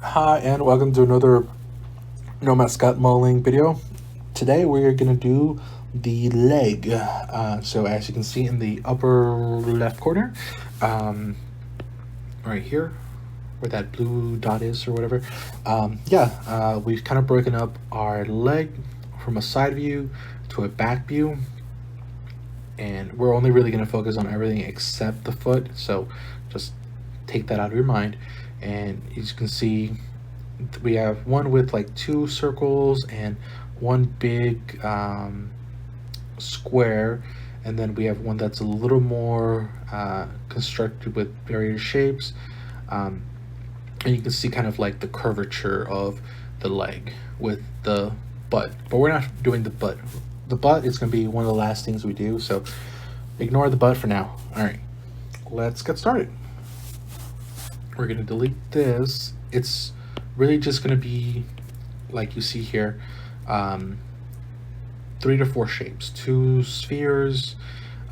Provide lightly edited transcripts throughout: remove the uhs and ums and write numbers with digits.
Hi, and welcome to another Nomad Sculpt modeling video. Today we're going to do the leg. So as you can see in the upper left corner, right here, where that blue dot is or whatever, we've kind of broken up our leg from a side view to a back view. And we're only really going to focus on everything except the foot. So just take that out of your mind. And as you can see, we have one with like two circles and one big square, and then we have one that's a little more constructed with various shapes, and you can see kind of like the curvature of the leg with the butt, but we're not doing the butt. The butt is going to be one of the last things we do, so ignore the butt for now. All right, let's get started. We're going to delete this. It's really just going to be like you see here, 3 to 4 shapes, 2 spheres,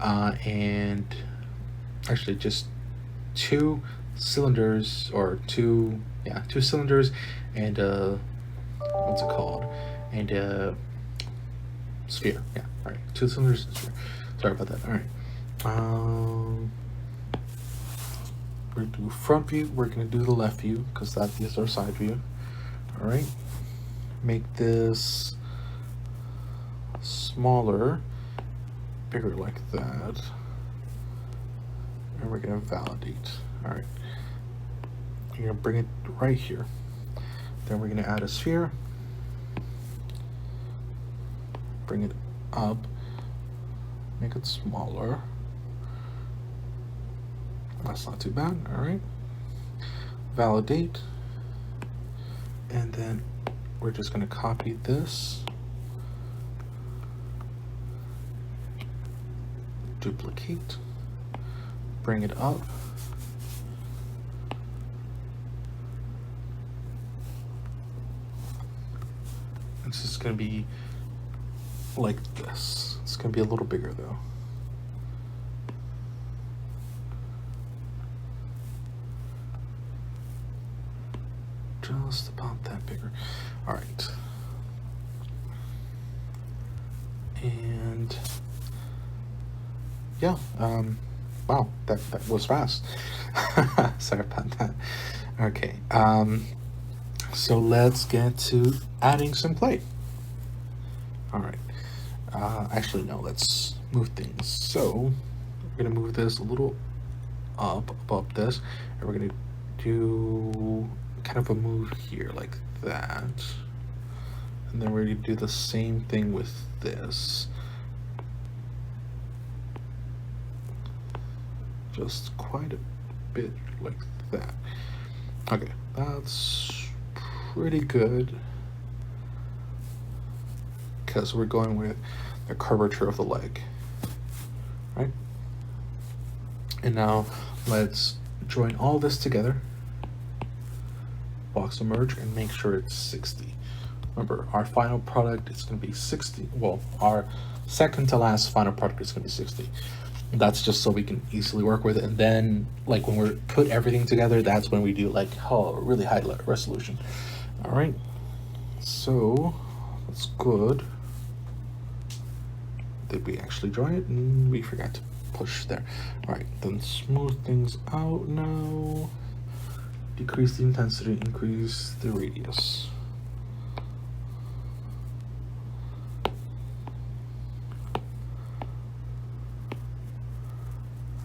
and actually just 2 cylinders, or two cylinders, and what's it called, and sphere. Yeah, all right, 2 cylinders and sphere. Sorry about that. All right, we're gonna do front view, we're gonna do the left view because that is our side view. All right, make this smaller, bigger like that, and we're gonna validate. All right, you're gonna bring it right here. Then we're gonna add a sphere, bring it up, make it smaller. That's not too bad. All right, validate, and then we're just going to copy this, duplicate, bring it up, this is going to be like this. It's going to be a little bigger though. Just about that bigger. All right, and yeah, wow, that was fast. Sorry about that. Okay, so let's get to adding some clay. All right, actually no, let's move things. So we're gonna move this a little up above this, and we're gonna do kind of a move here like that, and then we're gonna do the same thing with this, just quite a bit like that. Okay, that's pretty good because we're going with the curvature of the leg, right? And now let's join all this together, box to merge, and make sure it's 60. Remember, our final product is going to be 60. Well, our second to last final product is going to be 60. That's just so we can easily work with it. And then, like, when we put everything together, that's when we do like really high resolution. All right, so that's good. Did we actually join it? We forgot to push there. All right, then smooth things out now. Decrease the intensity, increase the radius.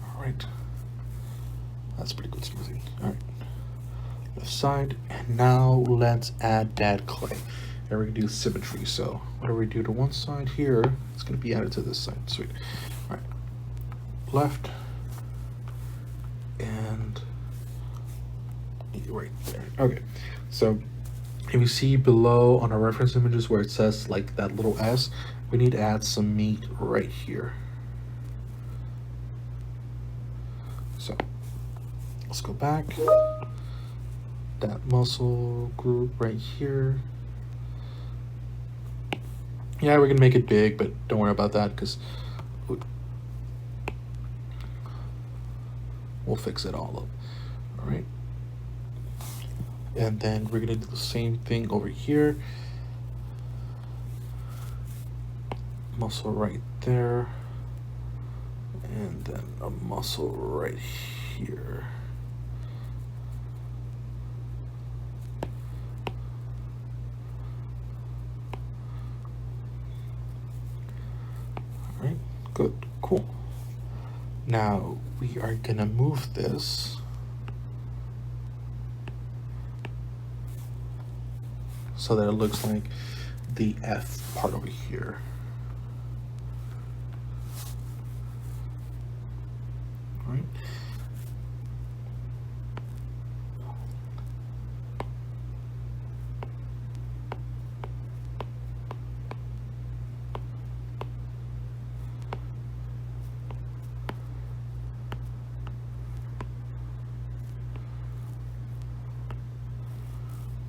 All right, that's pretty good smoothing. All right, left side, and now let's add that clay. And we're gonna do symmetry. So whatever we do to one side here, it's gonna be added to this side. Sweet. All right, left, and right there. Okay, so if you see below on our reference images where it says like that little S, we need to add some meat right here. So let's go back, that muscle group right here. Yeah, we're gonna make it big, but don't worry about that because we'll fix it all up. All right, And then we're gonna do the same thing over here. Muscle right there. And then a muscle right here. All right, good, cool. Now we are gonna move this so that it looks like the F part over here. All right.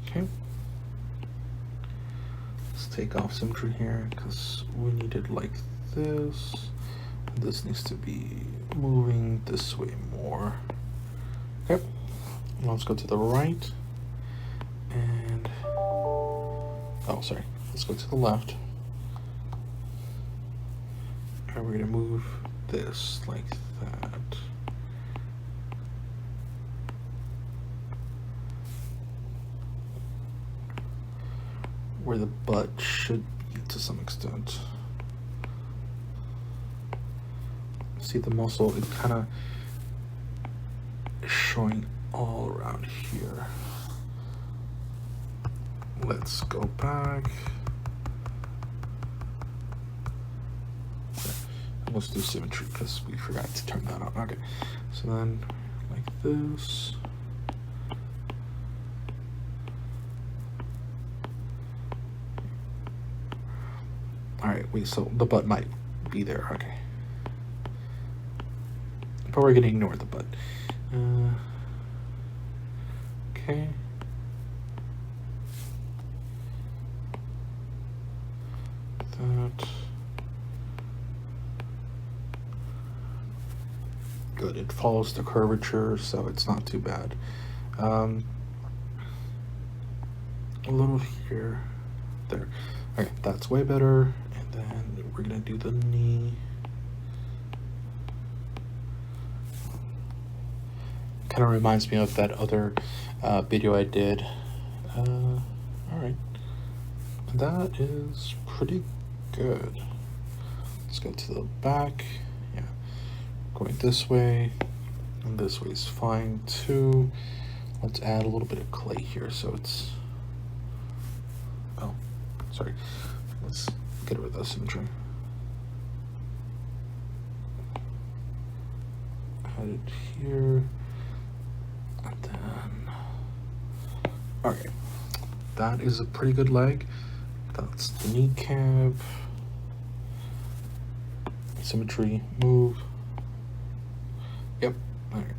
Okay. Let's take off symmetry here because we need it like this. This needs to be moving this way more. Okay. Now let's go to the right. And oh, sorry. Let's go to the left. And we're gonna move this like that. Where the butt should be to some extent. See the muscle, it kind of is showing all around here. Let's go back. Okay. Let's do symmetry because we forgot to turn that on. Okay, so then like this. All right, wait, so the butt might be there, okay. But we're gonna ignore the butt. Okay. That. Good, it follows the curvature, so it's not too bad. A little here, there. Okay, that's way better. And then we're gonna do the knee. Kind of reminds me of that other video I did. All right, that is pretty good. Let's go to the back. Yeah, going this way, and this way is fine too. Let's add a little bit of clay here so it's, oh, sorry. Let's get rid of the symmetry. Add it here. And then, okay, that is a pretty good leg. That's the kneecap. Symmetry, move. Yep, all right.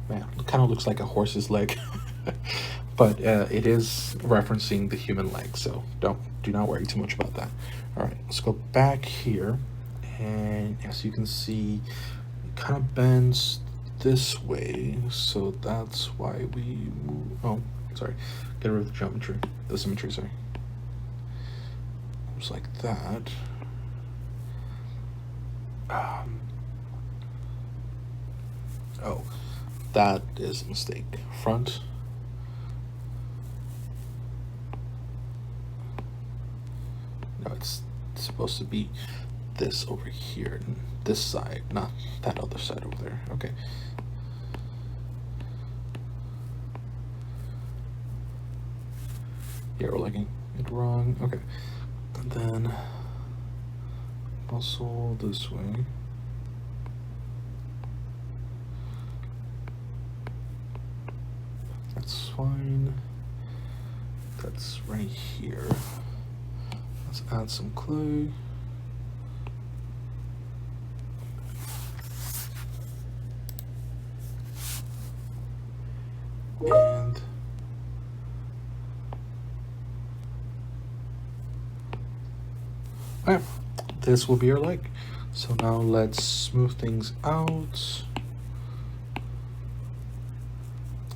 Man, it kind of looks like a horse's leg. But it is referencing the human leg, so do not worry too much about that. All right, let's go back here, and as you can see, it kind of bends this way, so that's why we move. Oh, sorry, get rid of the geometry, the symmetry. Sorry, moves like that. Oh, that is a mistake. Front. No, it's supposed to be this over here, this side, not that other side over there. Okay. Yeah, we're looking it wrong. Okay. And then muscle this way. That's fine. That's right here. Let's add some clay. And okay, this will be our leg. So now let's smooth things out.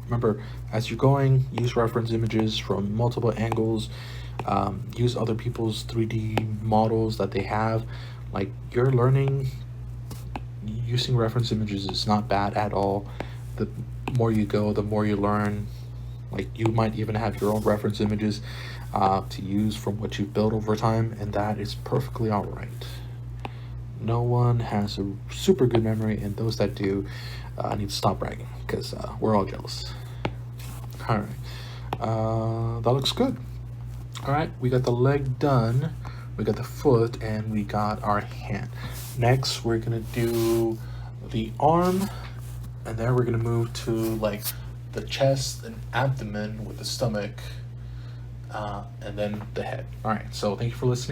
Remember, as you're going, use reference images from multiple angles. Use other people's 3D models that they have. Like, you're learning, using reference images is not bad at all. The more you go, the more you learn. Like, you might even have your own reference images to use from what you've built over time, and that is perfectly all right. No one has a super good memory, and those that do need to stop bragging, because we're all jealous. All right, that looks good. All right, we got the leg done, we got the foot, and we got our hand. Next, we're gonna do the arm, and then we're gonna move to like the chest and abdomen with the stomach, and then the head. All right, so thank you for listening.